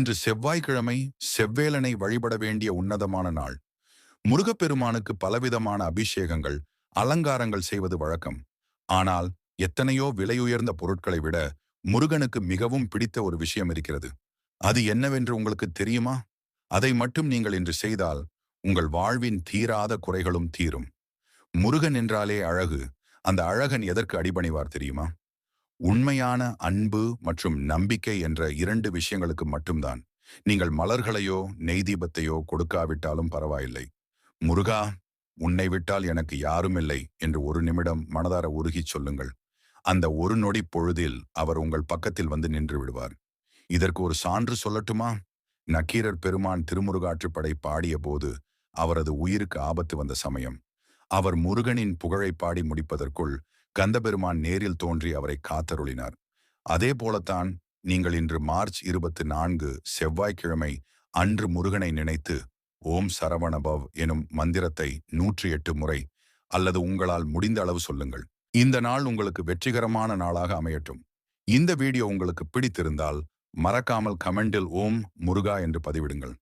இன்று செவ்வாய்க்கிழமை, செவ்வேலனை வழிபட வேண்டிய உன்னதமான நாள். முருகப்பெருமானுக்கு பலவிதமான அபிஷேகங்கள், அலங்காரங்கள் செய்வது வழக்கம். ஆனால் எத்தனையோ விலையுயர்ந்த பொருட்களை விட முருகனுக்கு மிகவும் பிடித்த ஒரு விஷயம் இருக்கிறது. அது என்னவென்று உங்களுக்கு தெரியுமா? அதை மட்டும் நீங்கள் இன்று செய்தால் உங்கள் வாழ்வின் தீராத குறைகளும் தீரும். முருகன் என்றாலே அழகு. அந்த அழகன் எதற்கு அடிபணிவார் தெரியுமா? உண்மையான அன்பு மற்றும் நம்பிக்கை என்ற இரண்டு விஷயங்களுக்கு மட்டும்தான். நீங்கள் மலர்களையோ நெய் தீபத்தையோ கொடுக்காவிட்டாலும் பரவாயில்லை. முருகா, உன்னை விட்டால் எனக்கு யாரும் இல்லை என்று ஒரு நிமிடம் மனதார உருகிச் சொல்லுங்கள். அந்த ஒரு நொடி பொழுதில் அவர் உங்கள் பக்கத்தில் வந்து நின்று விடுவார். இதற்கு ஒரு சான்று சொல்லட்டுமா? நக்கீரர் பெருமான் திருமுருகாற்றுப்படை பாடிய போது அவரது உயிருக்கு ஆபத்து வந்த சமயம், அவர் முருகனின் புகழை பாடி முடிப்பதற்குள் கந்தபெருமான் நேரில் தோன்றி அவரை காத்தருளினார். அதே போலத்தான் நீங்கள் இன்று மார்ச் 24 செவ்வாய்க்கிழமை அன்று முருகனை நினைத்து ஓம் சரவணபவ் எனும் மந்திரத்தை 108 முறை அல்லது உங்களால் முடிந்த அளவு சொல்லுங்கள். இந்த நாள் உங்களுக்கு வெற்றிகரமான நாளாக அமையட்டும். இந்த வீடியோ உங்களுக்கு பிடித்திருந்தால் மறக்காமல் கமெண்டில் ஓம் முருகா என்று பதிவிடுங்கள்.